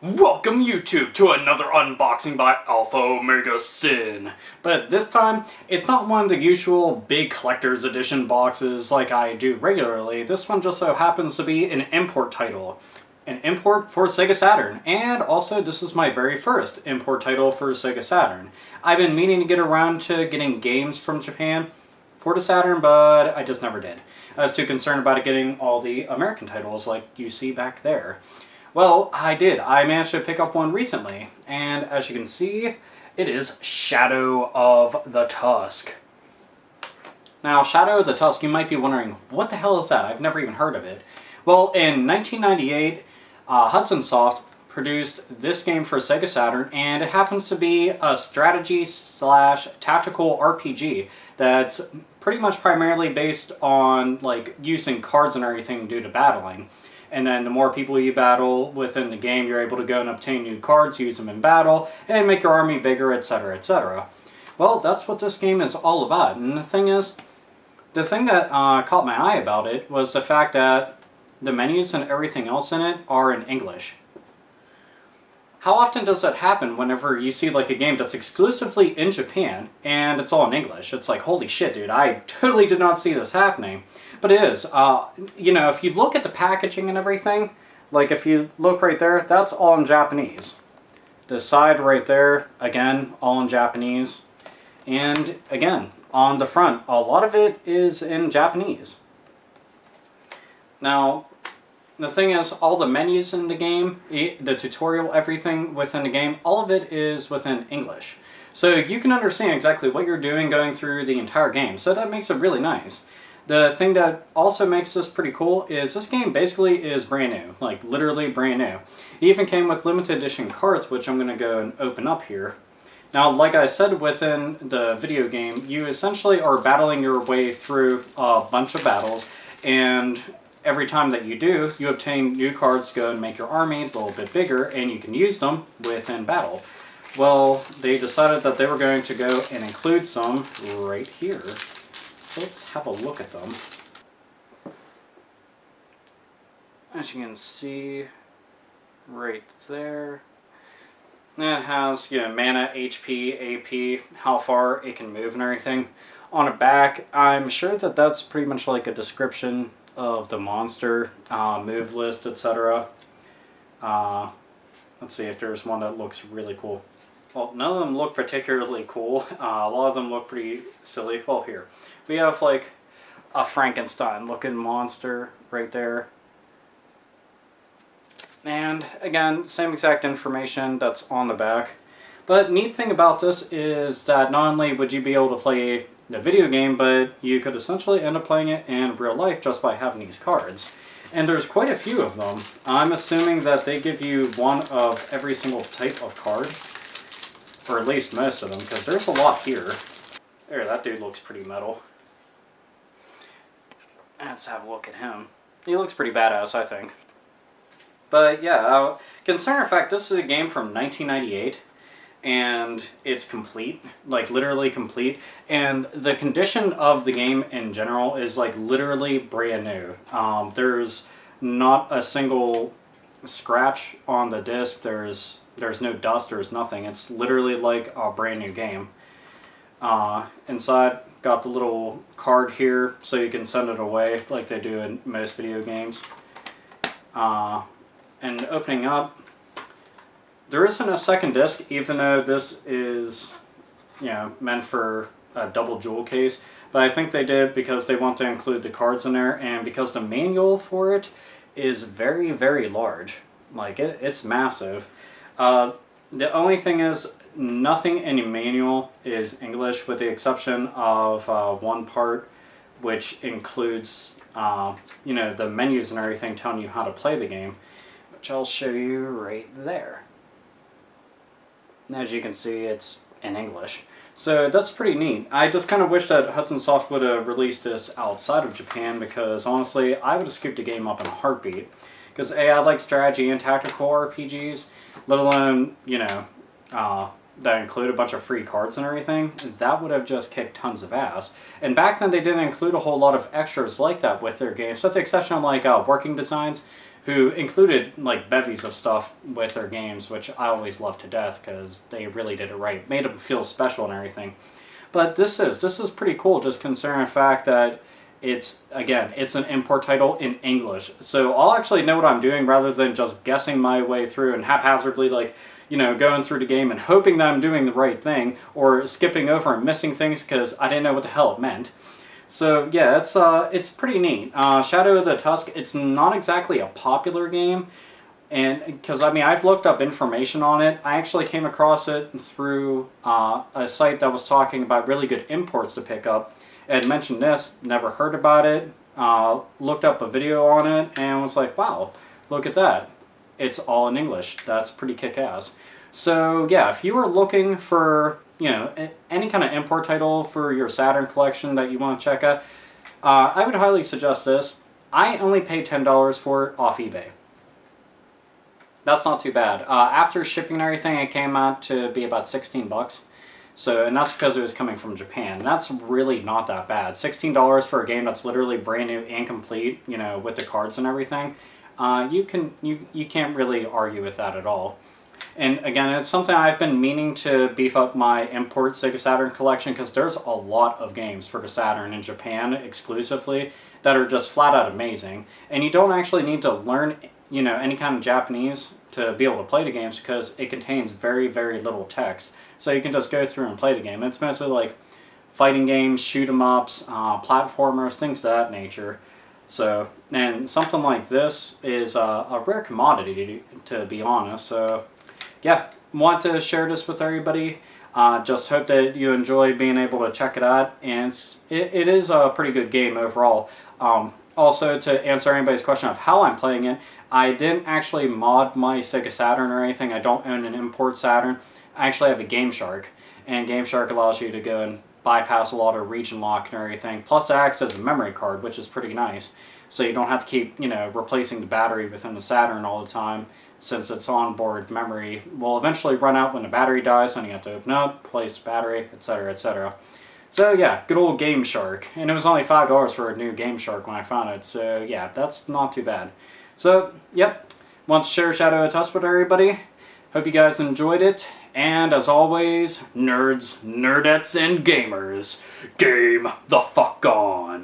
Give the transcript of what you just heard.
Welcome YouTube to another unboxing by Alpha Omega Sin. But this time, it's not one of the usual big collector's edition boxes like I do regularly. This one just so happens to be an import title. An import for Sega Saturn, and also this is my very first import title for Sega Saturn. I've been meaning to get around to getting games from Japan for the Saturn, but I just never did. I was too concerned about it getting all the American titles like you see back there. Well, I did. I managed to pick up one recently, and as you can see, it is Shadow of the Tusk. Now, Shadow of the Tusk, you might be wondering, what the hell is that? I've never even heard of it. Well, in 1998, Hudson Soft produced this game for Sega Saturn, and it happens to be a strategy/tactical RPG that's pretty much primarily based on like using cards and everything to do the battling. And then the more people you battle within the game, you're able to go and obtain new cards, use them in battle, and make your army bigger, etc., etc. Well, that's what this game is all about. And the thing that caught my eye about it was the fact that the menus and everything else in it are in English. How often does that happen whenever you see like a game that's exclusively in Japan and it's all in English? It's like, holy shit, dude, I totally did not see this happening. But it is. You know, if you look at the packaging and everything, like if you look right there, that's all in Japanese. The side right there, again, all in Japanese. And again, on the front, a lot of it is in Japanese. Now, the thing is, all the menus in the game, the tutorial, everything within the game, all of it is within English. So you can understand exactly what you're doing going through the entire game. So that makes it really nice. The thing that also makes this pretty cool is this game basically is brand new, like literally brand new. It even came with limited edition cards, which I'm going to go and open up here. Now, like I said within the video game, you essentially are battling your way through a bunch of battles, and every time that you do, you obtain new cards to go and make your army a little bit bigger, and you can use them within battle. Well, they decided that they were going to go and include some right here. So let's have a look at them. As you can see, right there, it has, you know, mana, HP, AP, how far it can move and everything. On the back, I'm sure that that's pretty much like a description of the monster, move list, etc. Let's see if there's one that looks really cool. Well, none of them look particularly cool. A lot of them look pretty silly. Well, here. We have like a Frankenstein looking monster right there. And again, same exact information that's on the back. But neat thing about this is that not only would you be able to play the video game, but you could essentially end up playing it in real life just by having these cards. And there's quite a few of them. I'm assuming that they give you one of every single type of card. Or at least most of them, because there's a lot here. There, that dude looks pretty metal. Let's have a look at him. He looks pretty badass, I think. But yeah, considering the fact this is a game from 1998, and it's complete, like literally complete, and the condition of the game in general is like literally brand new. There's not a single scratch on the disc, there's no dust, there's nothing. It's literally like a brand new game. Inside, got the little card here so you can send it away like they do in most video games. And opening up, there isn't a second disc, even though this is, you know, meant for a double jewel case. But I think they did because they want to include the cards in there, and because the manual for it is very, very large. Like, it's massive. The only thing is, nothing in the manual is English, with the exception of one part, which includes, you know, the menus and everything telling you how to play the game, which I'll show you right there. And as you can see, it's in English. So that's pretty neat. I just kind of wish that Hudson Soft would have released this outside of Japan, because honestly, I would have scooped the game up in a heartbeat. Because A, I like strategy and tactical RPGs, let alone, you know, that include a bunch of free cards and everything. That would have just kicked tons of ass. And back then they didn't include a whole lot of extras like that with their games, with the exception of like working designs, who included like bevies of stuff with their games, which I always love to death because they really did it right, made them feel special and everything. But this is pretty cool, just considering the fact that it's an import title in English. So I'll actually know what I'm doing rather than just guessing my way through and haphazardly going through the game and hoping that I'm doing the right thing or skipping over and missing things because I didn't know what the hell it meant. So yeah, it's pretty neat. Shadow of the Tusk, it's not exactly a popular game, and because I've looked up information on it. I actually came across it through a site that was talking about really good imports to pick up. It had mentioned this, never heard about it, looked up a video on it, and was like, wow, look at that. It's all in English. That's pretty kick-ass. So yeah, if you are looking for any kind of import title for your Saturn collection that you want to check out, I would highly suggest this. I only paid $10 for it off eBay. That's not too bad. After shipping and everything, it came out to be about 16 bucks. So, and that's because it was coming from Japan. That's really not that bad. $16 for a game that's literally brand new and complete, with the cards and everything. You can't really argue with that at all. And again, it's something I've been meaning to beef up my import Sega Saturn collection because there's a lot of games for the Saturn in Japan exclusively that are just flat out amazing. And you don't actually need to learn, any kind of Japanese to be able to play the games because it contains very, very little text. So you can just go through and play the game. It's mostly like fighting games, shoot 'em ups, platformers, things of that nature. So, and something like this is a rare commodity, to be honest. So, yeah, want to share this with everybody. Just hope that you enjoy being able to check it out. And it is a pretty good game overall. Also, to answer anybody's question of how I'm playing it, I didn't actually mod my Sega Saturn or anything. I don't own an import Saturn. I actually have a Game Shark. And Game Shark allows you to go and bypass a lot of region lock and everything. Plus it acts as a memory card, which is pretty nice. So you don't have to keep, replacing the battery within the Saturn all the time, since its onboard memory will eventually run out when the battery dies, when you have to open up, replace the battery, etc., etc. So yeah, good old Game Shark. And it was only $5 for a new Game Shark when I found it, so yeah, that's not too bad. So, yep, want to share Shadow of the Tusk with everybody. Hope you guys enjoyed it. And as always, nerds, nerdettes, and gamers, game the fuck on.